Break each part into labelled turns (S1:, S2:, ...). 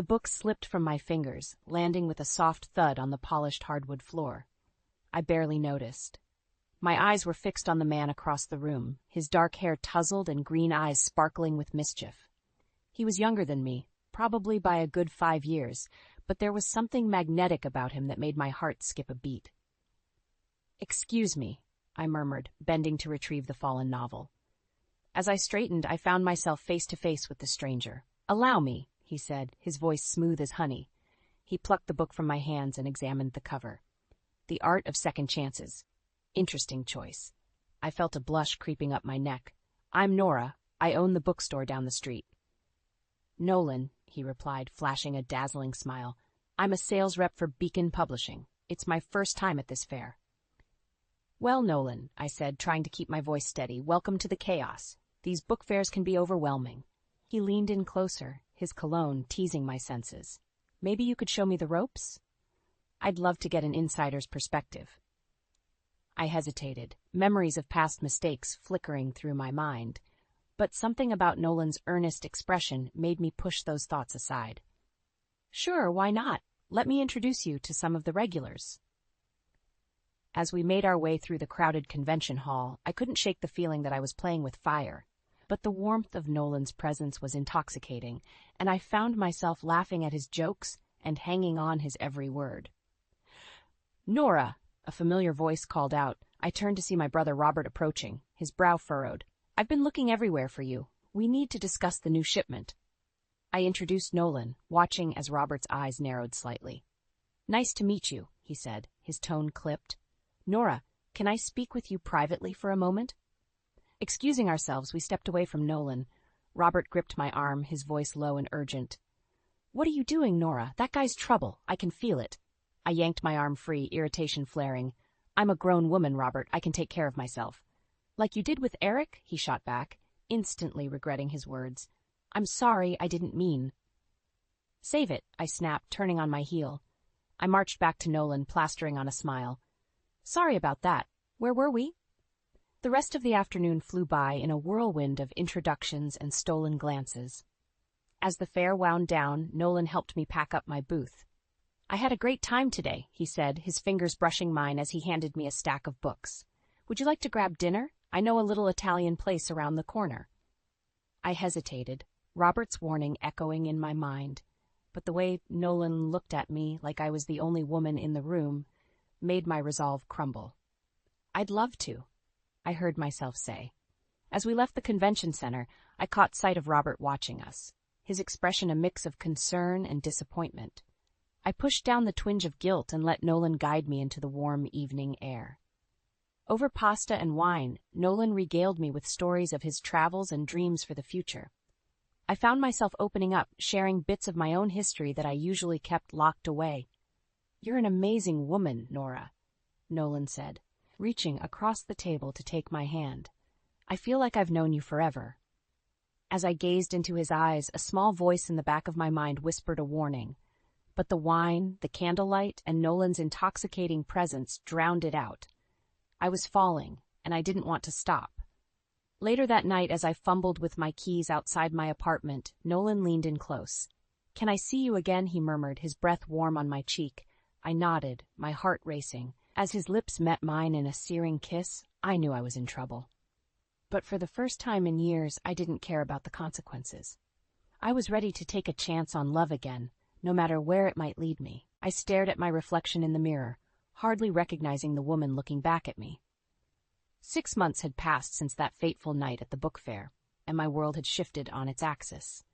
S1: The book slipped from my fingers, landing with a soft thud on the polished hardwood floor. I barely noticed. My eyes were fixed on the man across the room, his dark hair tousled and green eyes sparkling with mischief. He was younger than me, probably by a good 5 years, but there was something magnetic about him that made my heart skip a beat. "Excuse me," I murmured, bending to retrieve the fallen novel. As I straightened, I found myself face to face with the stranger. "Allow me," he said, his voice smooth as honey. He plucked the book from my hands and examined the cover. The Art of Second Chances. Interesting choice. I felt a blush creeping up my neck. "I'm Nora. I own the bookstore down the street." "Nolan," he replied, flashing a dazzling smile. "I'm a sales rep for Beacon Publishing. It's my first time at this fair." "Well, Nolan," I said, trying to keep my voice steady, "welcome to the chaos. These book fairs can be overwhelming." He leaned in closer, his cologne teasing my senses. "Maybe you could show me the ropes?" "I'd love to get an insider's perspective." I hesitated, memories of past mistakes flickering through my mind. But something about Nolan's earnest expression made me push those thoughts aside. "Sure, why not? Let me introduce you to some of the regulars." As we made our way through the crowded convention hall, I couldn't shake the feeling that I was playing with fire. But the warmth of Nolan's presence was intoxicating, and I found myself laughing at his jokes and hanging on his every word. "Nora!" A familiar voice called out. I turned to see my brother Robert approaching, his brow furrowed. "I've been looking everywhere for you. We need to discuss the new shipment." I introduced Nolan, watching as Robert's eyes narrowed slightly. "Nice to meet you," he said, his tone clipped. "Nora, can I speak with you privately for a moment?" Excusing ourselves, we stepped away from Nolan. Robert gripped my arm, his voice low and urgent. "What are you doing, Nora? That guy's trouble. I can feel it." I yanked my arm free, irritation flaring. "I'm a grown woman, Robert. I can take care of myself." "Like you did with Eric?" he shot back, instantly regretting his words. "I'm sorry, I didn't mean." "Save it," I snapped, turning on my heel. I marched back to Nolan, plastering on a smile. "Sorry about that. Where were we?" The rest of the afternoon flew by in a whirlwind of introductions and stolen glances. As the fair wound down, Nolan helped me pack up my booth. "I had a great time today," he said, his fingers brushing mine as he handed me a stack of books. "Would you like to grab dinner? I know a little Italian place around the corner." I hesitated, Robert's warning echoing in my mind, but the way Nolan looked at me like I was the only woman in the room made my resolve crumble. "I'd love to," I heard myself say. As we left the convention center, I caught sight of Robert watching us, his expression a mix of concern and disappointment. I pushed down the twinge of guilt and let Nolan guide me into the warm evening air. Over pasta and wine, Nolan regaled me with stories of his travels and dreams for the future. I found myself opening up, sharing bits of my own history that I usually kept locked away. "You're an amazing woman, Nora," Nolan said, reaching across the table to take my hand. "I feel like I've known you forever." As I gazed into his eyes, a small voice in the back of my mind whispered a warning. But the wine, the candlelight, and Nolan's intoxicating presence drowned it out. I was falling, and I didn't want to stop. Later that night, as I fumbled with my keys outside my apartment, Nolan leaned in close. "Can I see you again?" he murmured, his breath warm on my cheek. I nodded, my heart racing. As his lips met mine in a searing kiss, I knew I was in trouble. But for the first time in years, I didn't care about the consequences. I was ready to take a chance on love again, no matter where it might lead me. I stared at my reflection in the mirror, hardly recognizing the woman looking back at me. 6 months had passed since that fateful night at the book fair, and my world had shifted on its axis.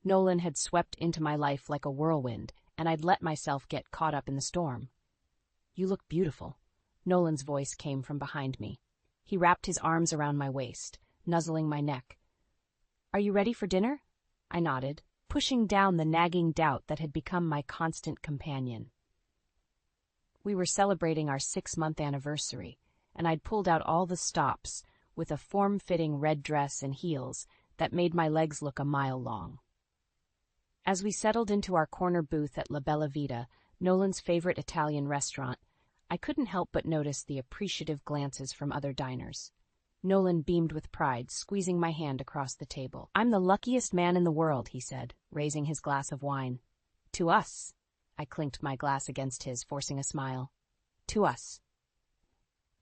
S1: Nolan had swept into my life like a whirlwind, and I'd let myself get caught up in the storm. "You look beautiful," Nolan's voice came from behind me. He wrapped his arms around my waist, nuzzling my neck. "Are you ready for dinner?" I nodded, pushing down the nagging doubt that had become my constant companion. We were celebrating our 6-month anniversary, and I'd pulled out all the stops with a form-fitting red dress and heels that made my legs look a mile long. As we settled into our corner booth at La Bella Vita, Nolan's favorite Italian restaurant, I couldn't help but notice the appreciative glances from other diners. Nolan beamed with pride, squeezing my hand across the table. "I'm the luckiest man in the world," he said, raising his glass of wine. To us. I clinked my glass against his, forcing a smile. To us.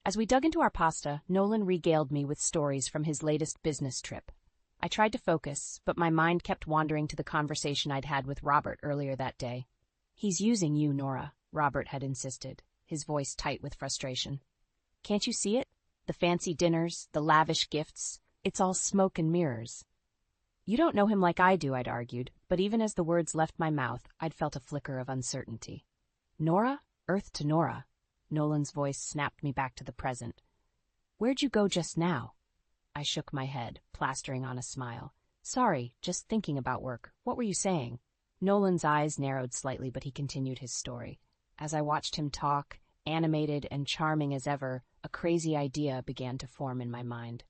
S1: As we dug into our pasta, Nolan regaled me with stories from his latest business trip. I tried to focus, but my mind kept wandering to the conversation I'd had with Robert earlier that day. He's using you, Nora, Robert had insisted, his voice tight with frustration. Can't you see it? The fancy dinners, the lavish gifts, it's all smoke and mirrors. You don't know him like I do, I'd argued, but even as the words left my mouth, I'd felt a flicker of uncertainty. Nora? Earth to Nora. Nolan's voice snapped me back to the present. Where'd you go just now? I shook my head, plastering on a smile. Sorry, just thinking about work. What were you saying? Nolan's eyes narrowed slightly, but he continued his story. As I watched him talk, animated and charming as ever, a crazy idea began to form in my mind.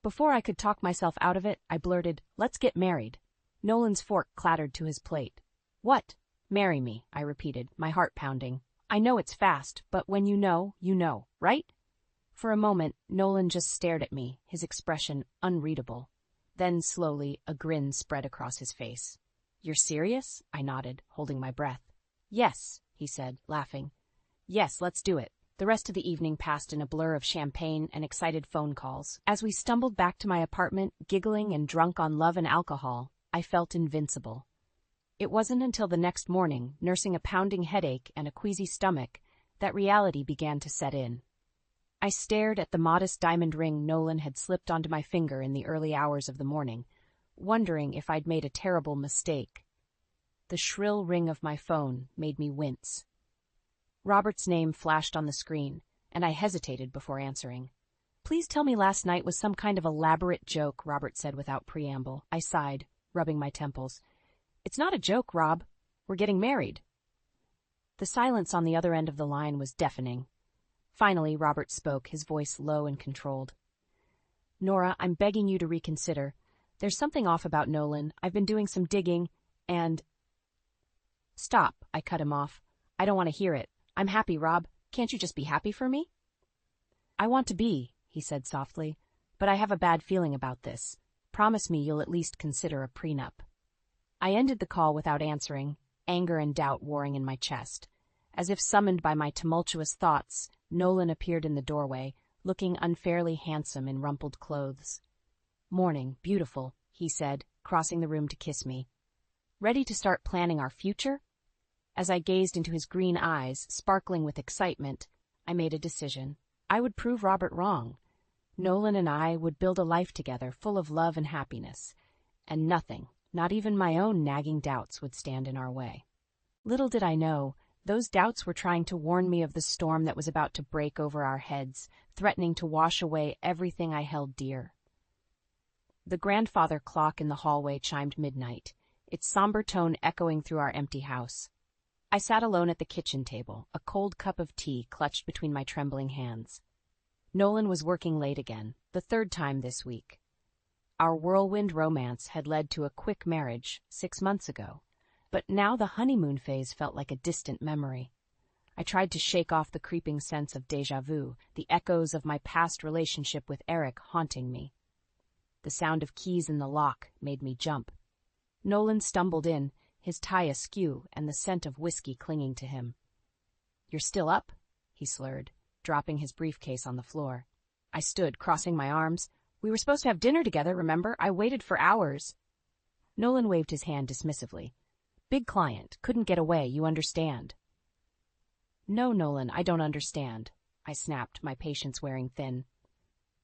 S1: Before I could talk myself out of it, I blurted, "Let's get married." Nolan's fork clattered to his plate. What? Marry me, I repeated, my heart pounding. I know it's fast, but when you know, right? For a moment, Nolan just stared at me, his expression unreadable. Then, slowly, a grin spread across his face. You're serious? I nodded, holding my breath. Yes, he said, laughing. Yes, let's do it. The rest of the evening passed in a blur of champagne and excited phone calls. As we stumbled back to my apartment, giggling and drunk on love and alcohol, I felt invincible. It wasn't until the next morning, nursing a pounding headache and a queasy stomach, that reality began to set in. I stared at the modest diamond ring Nolan had slipped onto my finger in the early hours of the morning, wondering if I'd made a terrible mistake. The shrill ring of my phone made me wince. Robert's name flashed on the screen, and I hesitated before answering. Please tell me last night was some kind of elaborate joke, Robert said without preamble. I sighed, rubbing my temples. It's not a joke, Rob. We're getting married. The silence on the other end of the line was deafening. Finally, Robert spoke, his voice low and controlled. Nora, I'm begging you to reconsider. There's something off about Nolan. I've been doing some digging, and... Stop, I cut him off. I don't want to hear it. I'm happy, Rob. Can't you just be happy for me? I want to be, he said softly, but I have a bad feeling about this. Promise me you'll at least consider a prenup. I ended the call without answering, anger and doubt warring in my chest. As if summoned by my tumultuous thoughts, Nolan appeared in the doorway, looking unfairly handsome in rumpled clothes. Morning, beautiful, he said, crossing the room to kiss me. Ready to start planning our future? As I gazed into his green eyes, sparkling with excitement, I made a decision. I would prove Robert wrong. Nolan and I would build a life together full of love and happiness, and nothing, not even my own nagging doubts, would stand in our way. Little did I know, those doubts were trying to warn me of the storm that was about to break over our heads, threatening to wash away everything I held dear. The grandfather clock in the hallway chimed midnight, its somber tone echoing through our empty house. I sat alone at the kitchen table, a cold cup of tea clutched between my trembling hands. Nolan was working late again, the third time this week. Our whirlwind romance had led to a quick marriage 6 months ago, but now the honeymoon phase felt like a distant memory. I tried to shake off the creeping sense of déjà vu, the echoes of my past relationship with Eric haunting me. The sound of keys in the lock made me jump. Nolan stumbled in, his tie askew and the scent of whiskey clinging to him. You're still up? He slurred, dropping his briefcase on the floor. I stood, crossing my arms. We were supposed to have dinner together, remember? I waited for hours. Nolan waved his hand dismissively. Big client, couldn't get away, you understand. No, Nolan, I don't understand, I snapped, my patience wearing thin.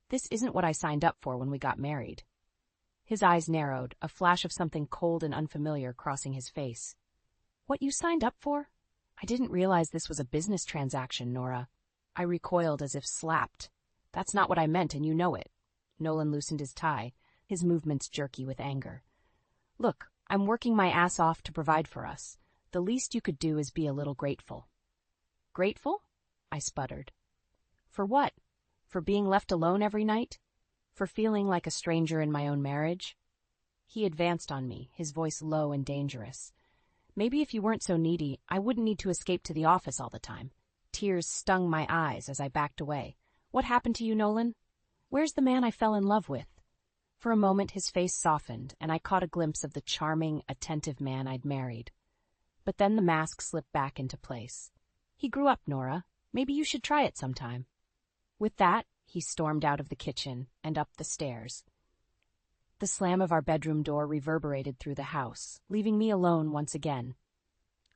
S1: This isn't what I signed up for when we got married. His eyes narrowed, a flash of something cold and unfamiliar crossing his face. What you signed up for? I didn't realize this was a business transaction, Nora. I recoiled as if slapped. That's not what I meant, and you know it. Nolan loosened his tie, his movements jerky with anger. Look, I'm working my ass off to provide for us. The least you could do is be a little grateful. Grateful? I sputtered. For what? For being left alone every night? For feeling like a stranger in my own marriage? He advanced on me, his voice low and dangerous. Maybe if you weren't so needy, I wouldn't need to escape to the office all the time. Tears stung my eyes as I backed away. What happened to you, Nolan? Where's the man I fell in love with? For a moment his face softened, and I caught a glimpse of the charming, attentive man I'd married. But then the mask slipped back into place. "He grew up, Nora. Maybe you should try it sometime." With that, he stormed out of the kitchen and up the stairs. The slam of our bedroom door reverberated through the house, leaving me alone once again.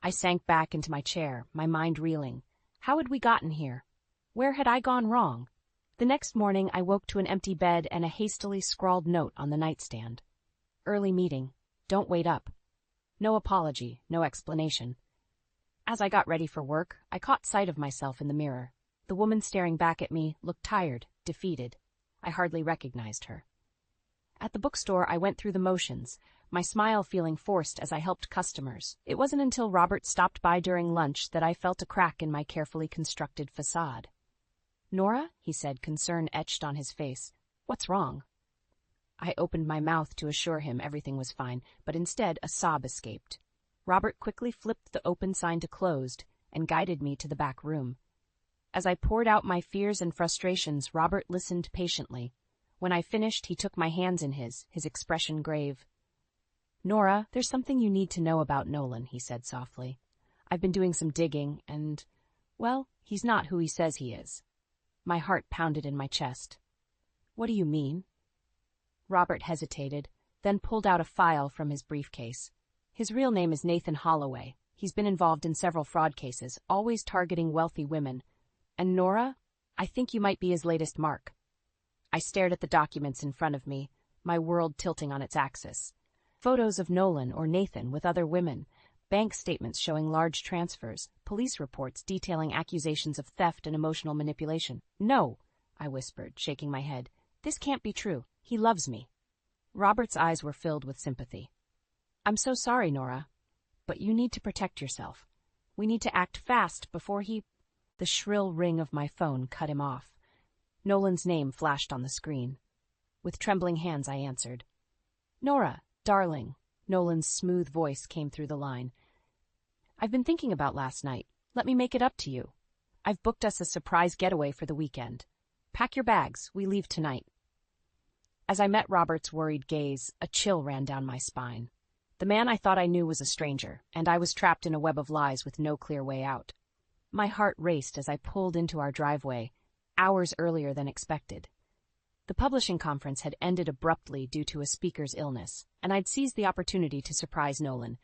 S1: I sank back into my chair, my mind reeling. How had we gotten here? Where had I gone wrong? The next morning, I woke to an empty bed and a hastily scrawled note on the nightstand. "Early meeting. Don't wait up." No apology, no explanation. As I got ready for work, I caught sight of myself in the mirror. The woman staring back at me looked tired, defeated. I hardly recognized her. At the bookstore, I went through the motions, my smile feeling forced as I helped customers. It wasn't until Robert stopped by during lunch that I felt a crack in my carefully constructed facade. "Nora," he said, concern etched on his face. "What's wrong?" I opened my mouth to assure him everything was fine, but instead a sob escaped. Robert quickly flipped the open sign to closed and guided me to the back room. As I poured out my fears and frustrations, Robert listened patiently. When I finished, he took my hands in his expression grave. "Nora, there's something you need to know about Nolan," he said softly. "I've been doing some digging, and, well, he's not who he says he is." My heart pounded in my chest. "What do you mean?" Robert hesitated, then pulled out a file from his briefcase. "His real name is Nathan Holloway. He's been involved in several fraud cases, always targeting wealthy women. And Nora, I think you might be his latest mark." I stared at the documents in front of me, my world tilting on its axis. Photos of Nolan or Nathan with other women, bank statements showing large transfers, police reports detailing accusations of theft and emotional manipulation. "No," I whispered, shaking my head. "This can't be true. He loves me." Robert's eyes were filled with sympathy. "I'm so sorry, Nora, but you need to protect yourself. We need to act fast before he—" The shrill ring of my phone cut him off. Nolan's name flashed on the screen. With trembling hands, I answered. "Nora, darling," Nolan's smooth voice came through the line. "I've been thinking about last night. Let me make it up to you. I've booked us a surprise getaway for the weekend. Pack your bags. We leave tonight." As I met Robert's worried gaze, a chill ran down my spine. The man I thought I knew was a stranger, and I was trapped in a web of lies with no clear way out. My heart raced as I pulled into our driveway, hours earlier than expected. The publishing conference had ended abruptly due to a speaker's illness, and I'd seized the opportunity to surprise Nolan.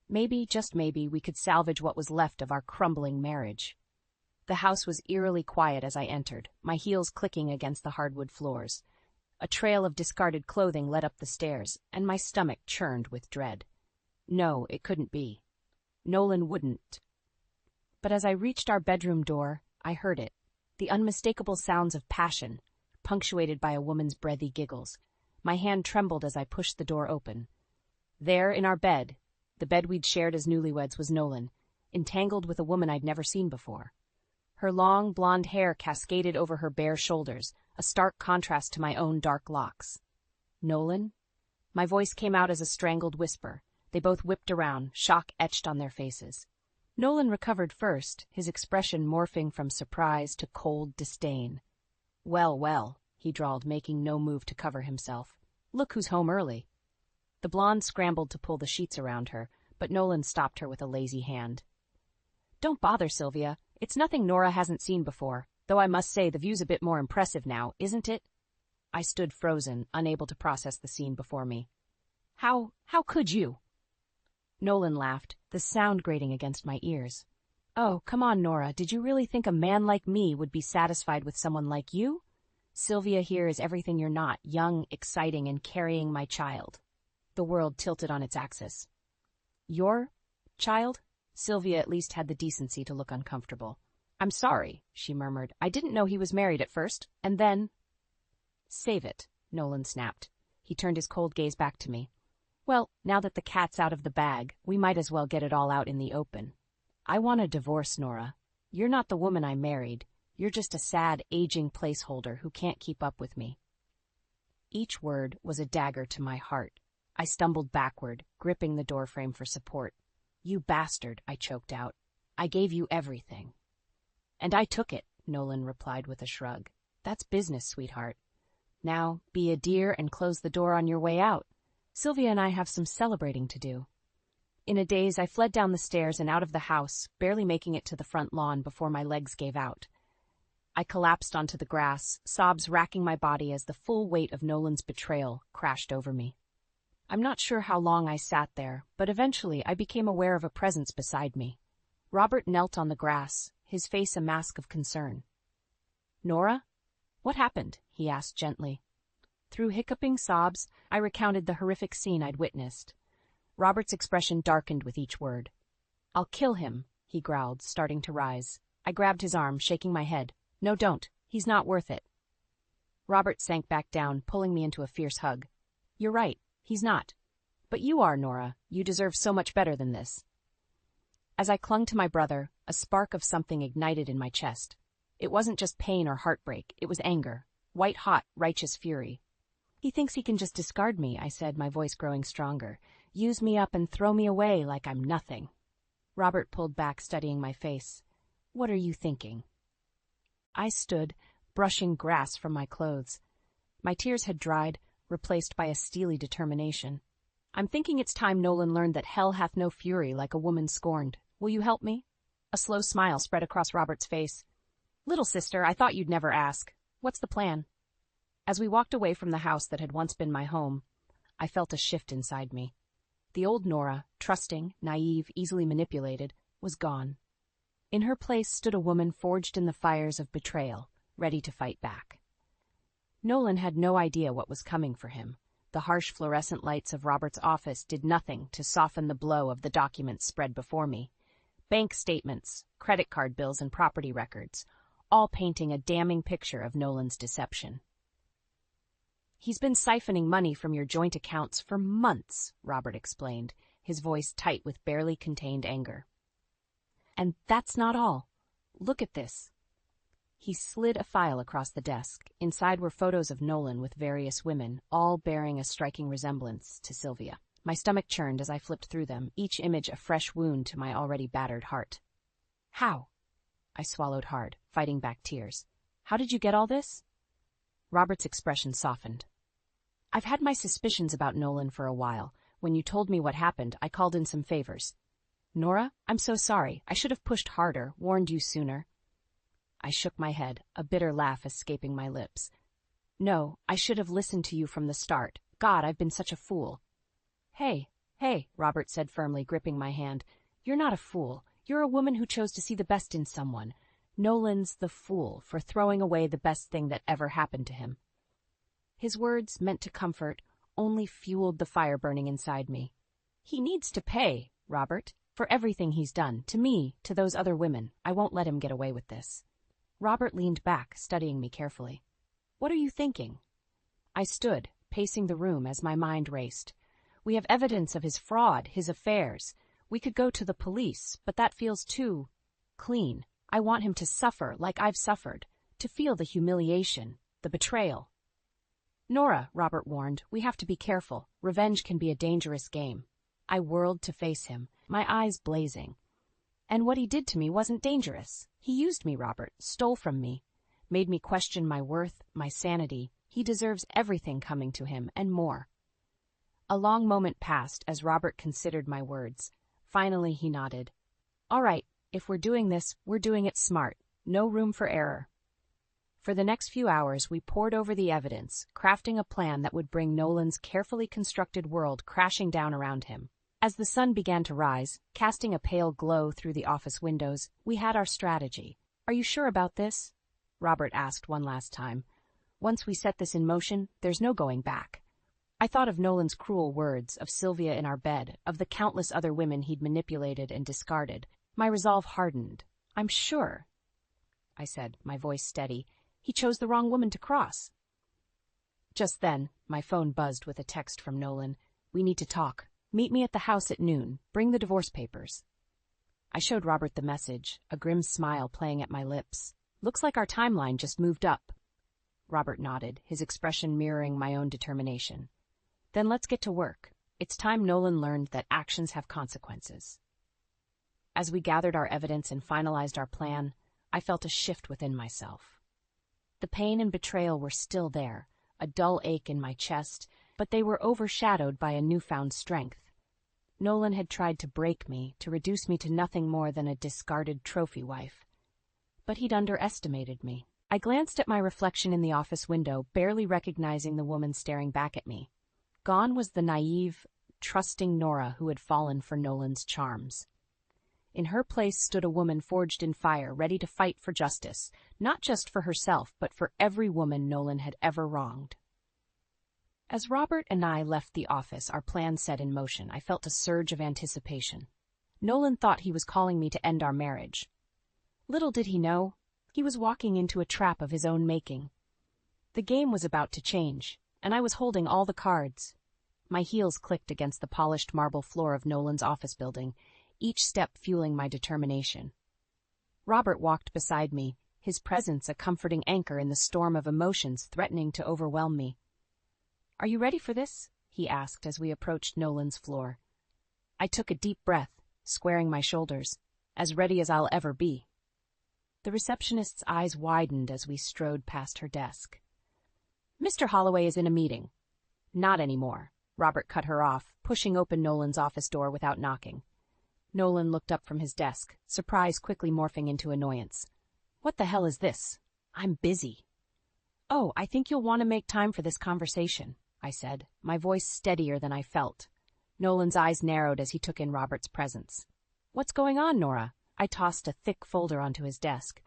S1: Maybe, just maybe, we could salvage what was left of our crumbling marriage. The house was eerily quiet as I entered, my heels clicking against the hardwood floors. A trail of discarded clothing led up the stairs, and my stomach churned with dread. No, it couldn't be. Nolan wouldn't. But as I reached our bedroom door, I heard it, the unmistakable sounds of passion, punctuated by a woman's breathy giggles. My hand trembled as I pushed the door open. There, in our bed, the bed we'd shared as newlyweds, was Nolan, entangled with a woman I'd never seen before. Her long, blonde hair cascaded over her bare shoulders, a stark contrast to my own dark locks. "Nolan?" My voice came out as a strangled whisper. They both whipped around, shock etched on their faces. Nolan recovered first, his expression morphing from surprise to cold disdain. "Well, well," he drawled, making no move to cover himself. "Look who's home early." The blonde scrambled to pull the sheets around her, but Nolan stopped her with a lazy hand. "Don't bother, Sylvia. It's nothing Nora hasn't seen before, though I must say the view's a bit more impressive now, isn't it?" I stood frozen, unable to process the scene before me. How could you?" Nolan laughed, the sound grating against my ears. "Oh, come on, Nora. Did you really think a man like me would be satisfied with someone like you? Sylvia here is everything you're not, young, exciting, and carrying my child." The world tilted on its axis. "Your child?" Sylvia at least had the decency to look uncomfortable. "I'm sorry," she murmured. "I didn't know he was married at first, and then—" "Save it," Nolan snapped. He turned his cold gaze back to me. "Well, now that the cat's out of the bag, we might as well get it all out in the open. I want a divorce, Nora. You're not the woman I married. You're just a sad, aging placeholder who can't keep up with me." Each word was a dagger to my heart. I stumbled backward, gripping the doorframe for support. "You bastard," I choked out. "I gave you everything." "And I took it," Nolan replied with a shrug. "That's business, sweetheart. Now, be a dear and close the door on your way out. Sylvia and I have some celebrating to do." In a daze, I fled down the stairs and out of the house, barely making it to the front lawn before my legs gave out. I collapsed onto the grass, sobs racking my body as the full weight of Nolan's betrayal crashed over me. I'm not sure how long I sat there, but eventually I became aware of a presence beside me. Robert knelt on the grass, his face a mask of concern. "Nora? What happened?" he asked gently. Through hiccuping sobs, I recounted the horrific scene I'd witnessed. Robert's expression darkened with each word. "I'll kill him," he growled, starting to rise. I grabbed his arm, shaking my head. "No, don't. He's not worth it." Robert sank back down, pulling me into a fierce hug. "You're right. He's not. But you are, Nora. You deserve so much better than this." As I clung to my brother, a spark of something ignited in my chest. It wasn't just pain or heartbreak, it was anger. White-hot, righteous fury. "He thinks he can just discard me," I said, my voice growing stronger. "Use me up and throw me away like I'm nothing." Robert pulled back, studying my face. "What are you thinking?" I stood, brushing grass from my clothes. My tears had dried, replaced by a steely determination. "I'm thinking it's time Nolan learned that hell hath no fury like a woman scorned. Will you help me?" A slow smile spread across Robert's face. "Little sister, I thought you'd never ask. What's the plan?" As we walked away from the house that had once been my home, I felt a shift inside me. The old Nora, trusting, naive, easily manipulated, was gone. In her place stood a woman forged in the fires of betrayal, ready to fight back. Nolan had no idea what was coming for him. The harsh fluorescent lights of Robert's office did nothing to soften the blow of the documents spread before me. Bank statements, credit card bills, and property records, all painting a damning picture of Nolan's deception. "He's been siphoning money from your joint accounts for months," Robert explained, his voice tight with barely contained anger. "And that's not all. Look at this." He slid a file across the desk. Inside were photos of Nolan with various women, all bearing a striking resemblance to Sylvia. My stomach churned as I flipped through them, each image a fresh wound to my already battered heart. "How?" I swallowed hard, fighting back tears. "How did you get all this?" Robert's expression softened. "I've had my suspicions about Nolan for a while. When you told me what happened, I called in some favors. Nora, I'm so sorry. I should have pushed harder, warned you sooner." I shook my head, a bitter laugh escaping my lips. "No, I should have listened to you from the start. God, I've been such a fool." Hey, Robert said firmly, gripping my hand. "You're not a fool. You're a woman who chose to see the best in someone. Nolan's the fool for throwing away the best thing that ever happened to him." His words, meant to comfort, only fueled the fire burning inside me. "He needs to pay, Robert, for everything he's done, to me, to those other women. I won't let him get away with this." Robert leaned back, studying me carefully. "What are you thinking?" I stood, pacing the room as my mind raced. "We have evidence of his fraud, his affairs. We could go to the police, but that feels too clean. I want him to suffer like I've suffered, to feel the humiliation, the betrayal." "Nora," Robert warned, "we have to be careful. Revenge can be a dangerous game." I whirled to face him, my eyes blazing. "And what he did to me wasn't dangerous. He used me, Robert, stole from me, made me question my worth, my sanity. He deserves everything coming to him, and more." A long moment passed as Robert considered my words. Finally he nodded. "All right, if we're doing this, we're doing it smart. No room for error." For the next few hours we pored over the evidence, crafting a plan that would bring Nolan's carefully constructed world crashing down around him. As the sun began to rise, casting a pale glow through the office windows, we had our strategy. "Are you sure about this?" Robert asked one last time. "Once we set this in motion, there's no going back." I thought of Nolan's cruel words, of Sylvia in our bed, of the countless other women he'd manipulated and discarded. My resolve hardened. "I'm sure," I said, my voice steady. "He chose the wrong woman to cross." Just then, my phone buzzed with a text from Nolan. "We need to talk. Meet me at the house at noon. Bring the divorce papers." I showed Robert the message, a grim smile playing at my lips. "Looks like our timeline just moved up." Robert nodded, his expression mirroring my own determination. "Then let's get to work. It's time Nolan learned that actions have consequences." As we gathered our evidence and finalized our plan, I felt a shift within myself. The pain and betrayal were still there, a dull ache in my chest, but they were overshadowed by a newfound strength. Nolan had tried to break me, to reduce me to nothing more than a discarded trophy wife. But he'd underestimated me. I glanced at my reflection in the office window, barely recognizing the woman staring back at me. Gone was the naive, trusting Nora who had fallen for Nolan's charms. In her place stood a woman forged in fire, ready to fight for justice, not just for herself, but for every woman Nolan had ever wronged. As Robert and I left the office, our plan set in motion, I felt a surge of anticipation. Nolan thought he was calling me to end our marriage. Little did he know, he was walking into a trap of his own making. The game was about to change, and I was holding all the cards. My heels clicked against the polished marble floor of Nolan's office building, each step fueling my determination. Robert walked beside me, his presence a comforting anchor in the storm of emotions threatening to overwhelm me. "Are you ready for this?" he asked as we approached Nolan's floor. I took a deep breath, squaring my shoulders, as ready as I'll ever be. The receptionist's eyes widened as we strode past her desk. "Mr. Holloway is in a meeting." "Not anymore." Robert cut her off, pushing open Nolan's office door without knocking. Nolan looked up from his desk, surprise quickly morphing into annoyance. "What the hell is this? I'm busy." "Oh, I think you'll want to make time for this conversation," I said, my voice steadier than I felt. Nolan's eyes narrowed as he took in Robert's presence. "What's going on, Nora?" I tossed a thick folder onto his desk.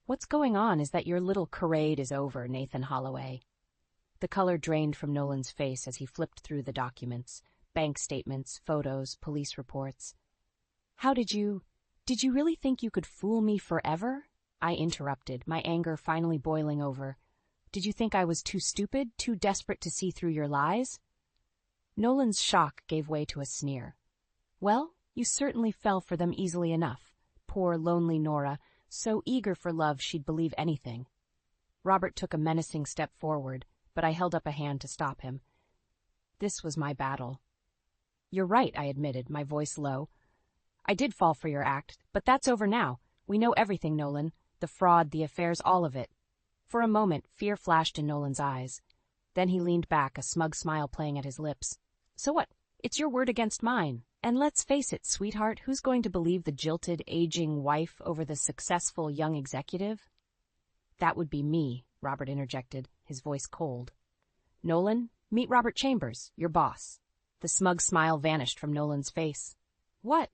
S1: "What's going on is that your little charade is over, Nathan Holloway." The color drained from Nolan's face as he flipped through the documents, bank statements, photos, police reports. Did you really think you could fool me forever?" I interrupted, my anger finally boiling over. "Did you think I was too stupid, too desperate to see through your lies?" Nolan's shock gave way to a sneer. "Well, you certainly fell for them easily enough. Poor, lonely Nora, so eager for love she'd believe anything." Robert took a menacing step forward, but I held up a hand to stop him. This was my battle. "You're right," I admitted, my voice low. "I did fall for your act, but that's over now. We know everything, Nolan. The fraud, the affairs, all of it." For a moment, fear flashed in Nolan's eyes. Then he leaned back, a smug smile playing at his lips. "So what? It's your word against mine. And let's face it, sweetheart, who's going to believe the jilted, aging wife over the successful young executive?" "That would be me," Robert interjected, his voice cold. "Nolan, meet Robert Chambers, your boss." The smug smile vanished from Nolan's face. "What?"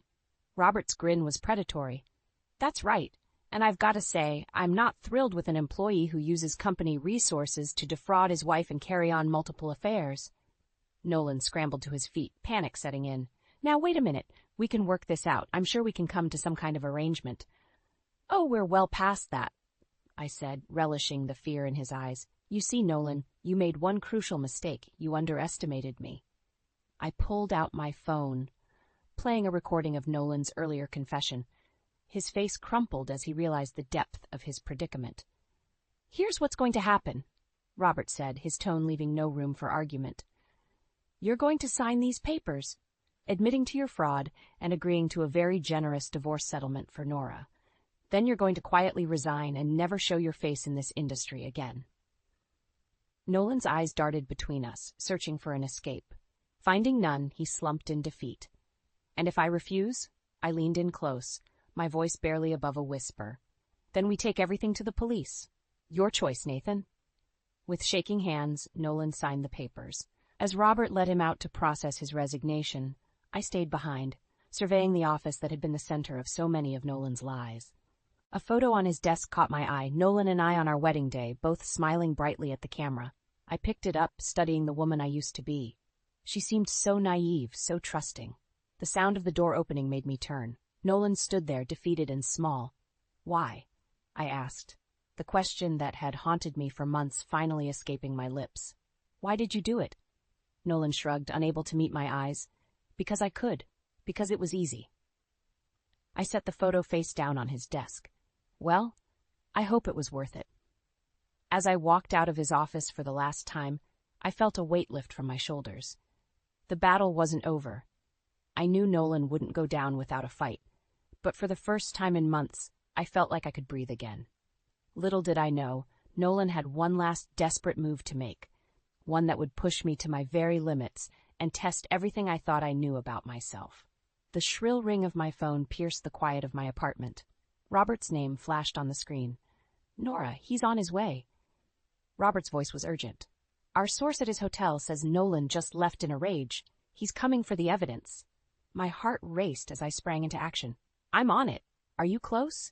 S1: Robert's grin was predatory. "That's right. And I've got to say, I'm not thrilled with an employee who uses company resources to defraud his wife and carry on multiple affairs." Nolan scrambled to his feet, panic setting in. "Now, wait a minute. We can work this out. I'm sure we can come to some kind of arrangement." "Oh, we're well past that," I said, relishing the fear in his eyes. "You see, Nolan, you made one crucial mistake. You underestimated me." I pulled out my phone, playing a recording of Nolan's earlier confession. His face crumpled as he realized the depth of his predicament. "Here's what's going to happen," Robert said, his tone leaving no room for argument. "You're going to sign these papers, admitting to your fraud and agreeing to a very generous divorce settlement for Nora. Then you're going to quietly resign and never show your face in this industry again." Nolan's eyes darted between us, searching for an escape. Finding none, he slumped in defeat. "And if I refuse?" I leaned in close, my voice barely above a whisper. "Then we take everything to the police. Your choice, Nathan." With shaking hands, Nolan signed the papers. As Robert led him out to process his resignation, I stayed behind, surveying the office that had been the center of so many of Nolan's lies. A photo on his desk caught my eye, Nolan and I on our wedding day, both smiling brightly at the camera. I picked it up, studying the woman I used to be. She seemed so naive, so trusting. The sound of the door opening made me turn. Nolan stood there, defeated and small. "Why?" I asked, the question that had haunted me for months finally escaping my lips. "Why did you do it?" Nolan shrugged, unable to meet my eyes. "Because I could. Because it was easy." I set the photo face down on his desk. "Well, I hope it was worth it." As I walked out of his office for the last time, I felt a weight lift from my shoulders. The battle wasn't over. I knew Nolan wouldn't go down without a fight, but for the first time in months, I felt like I could breathe again. Little did I know, Nolan had one last desperate move to make, one that would push me to my very limits and test everything I thought I knew about myself. The shrill ring of my phone pierced the quiet of my apartment. Robert's name flashed on the screen. "Nora, he's on his way." Robert's voice was urgent. "Our source at his hotel says Nolan just left in a rage. He's coming for the evidence." My heart raced as I sprang into action. "I'm on it. Are you close?"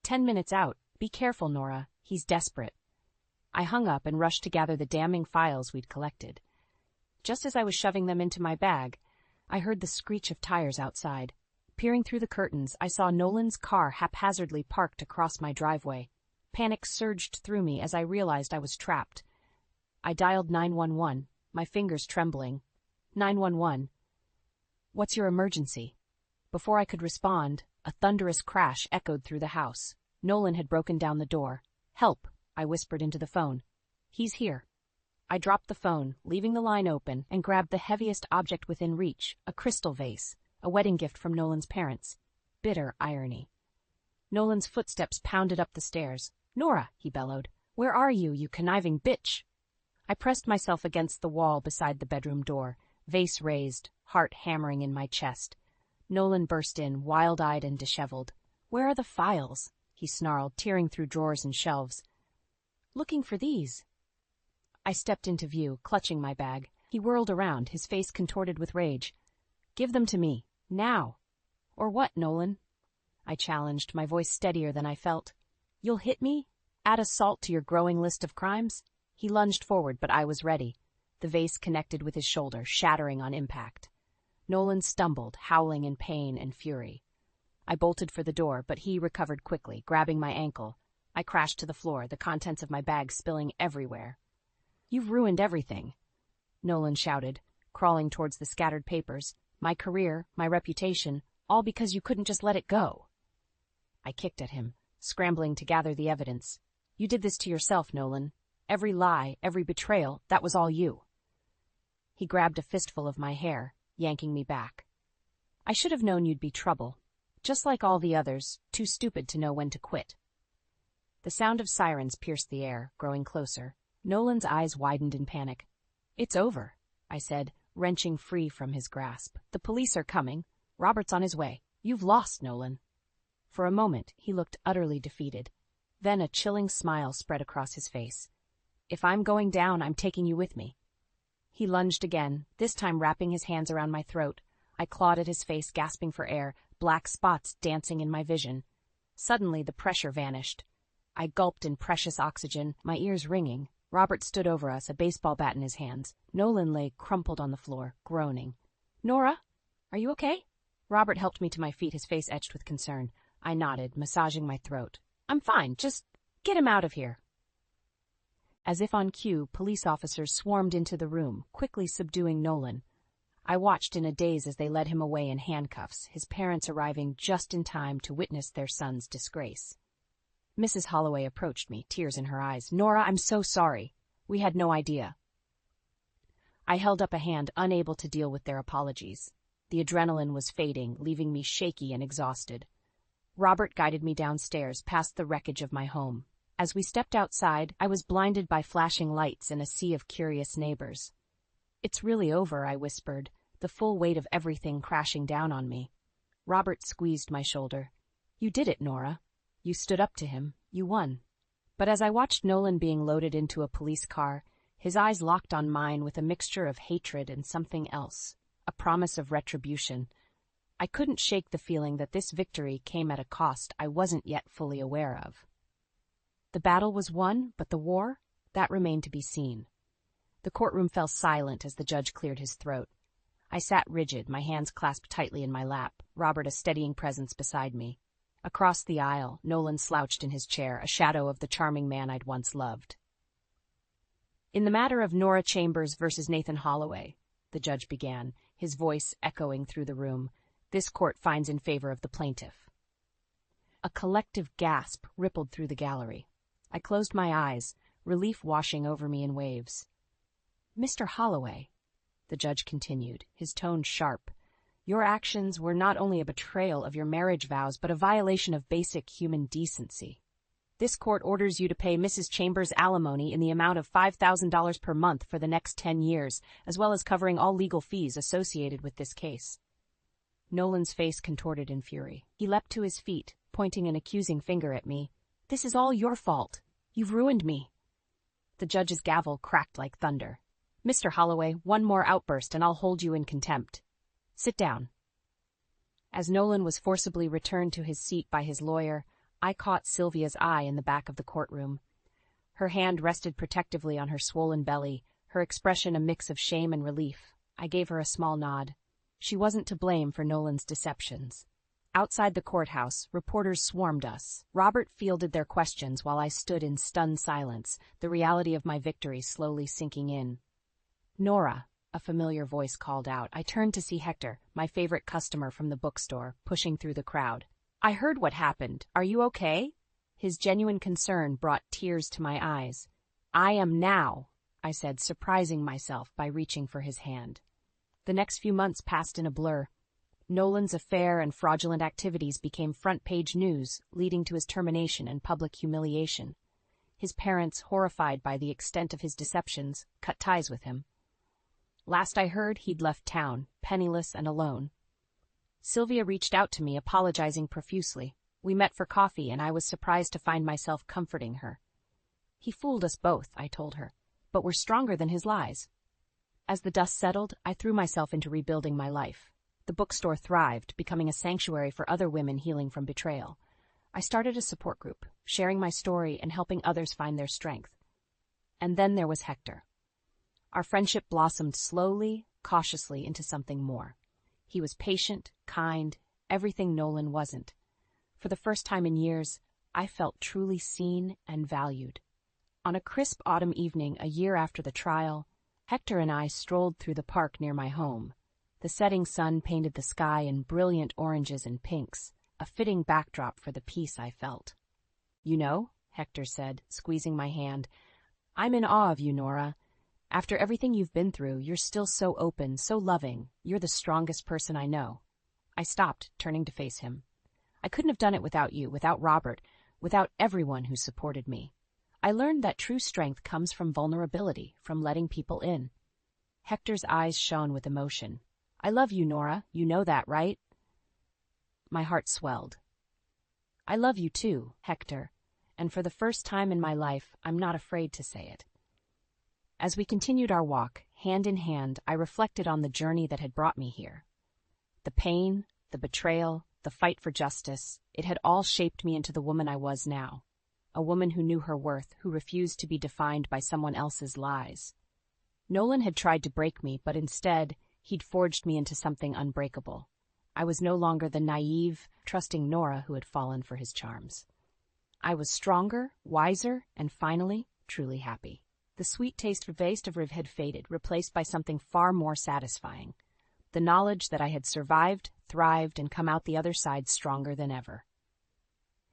S1: 10 minutes out. Be careful, Nora. He's desperate." I hung up and rushed to gather the damning files we'd collected. Just as I was shoving them into my bag, I heard the screech of tires outside. Peering through the curtains, I saw Nolan's car haphazardly parked across my driveway. Panic surged through me as I realized I was trapped. I dialed 911, my fingers trembling. 911. "What's your emergency?" Before I could respond, a thunderous crash echoed through the house. Nolan had broken down the door. "Help," I whispered into the phone. "He's here." I dropped the phone, leaving the line open, and grabbed the heaviest object within reach, a crystal vase, a wedding gift from Nolan's parents. Bitter irony. Nolan's footsteps pounded up the stairs. "Nora," he bellowed. "Where are you, you conniving bitch?" I pressed myself against the wall beside the bedroom door, vase raised, heart hammering in my chest. Nolan burst in, wild-eyed and disheveled. "Where are the files?" he snarled, tearing through drawers and shelves. "Looking for these." I stepped into view, clutching my bag. He whirled around, his face contorted with rage. "Give them to me. Now." "Or what, Nolan?" I challenged, my voice steadier than I felt. "You'll hit me? Add assault to your growing list of crimes?" He lunged forward, but I was ready. The vase connected with his shoulder, shattering on impact. Nolan stumbled, howling in pain and fury. I bolted for the door, but he recovered quickly, grabbing my ankle. I crashed to the floor, the contents of my bag spilling everywhere. "You've ruined everything," Nolan shouted, crawling towards the scattered papers. "My career, my reputation, all because you couldn't just let it go." I kicked at him, scrambling to gather the evidence. "You did this to yourself, Nolan. Every lie, every betrayal, that was all you." He grabbed a fistful of my hair, yanking me back. "I should have known you'd be trouble. Just like all the others, too stupid to know when to quit." The sound of sirens pierced the air, growing closer. Nolan's eyes widened in panic. "It's over," I said, wrenching free from his grasp. "The police are coming. Robert's on his way. You've lost, Nolan." For a moment, he looked utterly defeated. Then a chilling smile spread across his face. "If I'm going down, I'm taking you with me." He lunged again, this time wrapping his hands around my throat. I clawed at his face, gasping for air, black spots dancing in my vision. Suddenly, the pressure vanished. I gulped in precious oxygen, my ears ringing. Robert stood over us, a baseball bat in his hands. Nolan lay crumpled on the floor, groaning. "Nora, are you okay?" Robert helped me to my feet, his face etched with concern. I nodded, massaging my throat. "I'm fine, just get him out of here." As if on cue, police officers swarmed into the room, quickly subduing Nolan. I watched in a daze as they led him away in handcuffs, his parents arriving just in time to witness their son's disgrace. Mrs. Holloway approached me, tears in her eyes. "Nora, I'm so sorry. We had no idea." I held up a hand, unable to deal with their apologies. The adrenaline was fading, leaving me shaky and exhausted. Robert guided me downstairs, past the wreckage of my home. As we stepped outside, I was blinded by flashing lights and a sea of curious neighbors. "It's really over," I whispered, the full weight of everything crashing down on me. Robert squeezed my shoulder. "You did it, Nora. You stood up to him. You won." But as I watched Nolan being loaded into a police car, his eyes locked on mine with a mixture of hatred and something else, a promise of retribution. I couldn't shake the feeling that this victory came at a cost I wasn't yet fully aware of. The battle was won, but the war? That remained to be seen. The courtroom fell silent as the judge cleared his throat. I sat rigid, my hands clasped tightly in my lap, Robert a steadying presence beside me. Across the aisle, Nolan slouched in his chair, a shadow of the charming man I'd once loved. "In the matter of Nora Chambers versus Nathan Holloway," the judge began, his voice echoing through the room, "this court finds in favor of the plaintiff." A collective gasp rippled through the gallery. I closed my eyes, relief washing over me in waves. "Mr. Holloway," the judge continued, his tone sharp, "your actions were not only a betrayal of your marriage vows, but a violation of basic human decency." This court orders you to pay Mrs. Chambers alimony in the amount of $5,000 per month for the next 10 years, as well as covering all legal fees associated with this case. Nolan's face contorted in fury. He leapt to his feet, pointing an accusing finger at me. This is all your fault. You've ruined me. The judge's gavel cracked like thunder. Mr. Holloway, one more outburst and I'll hold you in contempt. Sit down. As Nolan was forcibly returned to his seat by his lawyer, I caught Sylvia's eye in the back of the courtroom. Her hand rested protectively on her swollen belly, her expression a mix of shame and relief. I gave her a small nod. She wasn't to blame for Nolan's deceptions. Outside the courthouse, reporters swarmed us. Robert fielded their questions while I stood in stunned silence, the reality of my victory slowly sinking in. Nora, a familiar voice called out. I turned to see Hector, my favorite customer from the bookstore, pushing through the crowd. I heard what happened. Are you okay? His genuine concern brought tears to my eyes. I am now, I said, surprising myself by reaching for his hand. The next few months passed in a blur. Nolan's affair and fraudulent activities became front-page news, leading to his termination and public humiliation. His parents, horrified by the extent of his deceptions, cut ties with him. Last I heard, he'd left town, penniless and alone. Sylvia reached out to me, apologizing profusely. We met for coffee, and I was surprised to find myself comforting her. He fooled us both, I told her, but we're stronger than his lies. As the dust settled, I threw myself into rebuilding my life. The bookstore thrived, becoming a sanctuary for other women healing from betrayal. I started a support group, sharing my story and helping others find their strength. And then there was Hector. Our friendship blossomed slowly, cautiously into something more. He was patient, kind, everything Nolan wasn't. For the first time in years, I felt truly seen and valued. On a crisp autumn evening a year after the trial, Hector and I strolled through the park near my home. The setting sun painted the sky in brilliant oranges and pinks, a fitting backdrop for the peace I felt. You know, Hector said, squeezing my hand, I'm in awe of you, Nora. After everything you've been through, you're still so open, so loving. You're the strongest person I know. I stopped, turning to face him. I couldn't have done it without you, without Robert, without everyone who supported me. I learned that true strength comes from vulnerability, from letting people in. Hector's eyes shone with emotion. I love you, Nora. You know that, right? My heart swelled. I love you too, Hector, and for the first time in my life, I'm not afraid to say it. As we continued our walk, hand in hand, I reflected on the journey that had brought me here. The pain, the betrayal, the fight for justice, it had all shaped me into the woman I was now. A woman who knew her worth, who refused to be defined by someone else's lies. Nolan had tried to break me, but instead, he'd forged me into something unbreakable. I was no longer the naive, trusting Nora who had fallen for his charms. I was stronger, wiser, and finally, truly happy. The sweet taste of had faded, replaced by something far more satisfying. The knowledge that I had survived, thrived, and come out the other side stronger than ever.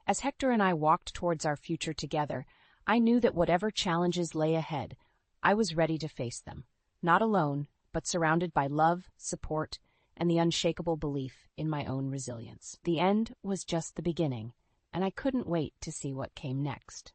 S1: As Hector and I walked towards our future together, I knew that whatever challenges lay ahead, I was ready to face them, not alone, but surrounded by love, support, and the unshakable belief in my own resilience. The end was just the beginning, and I couldn't wait to see what came next.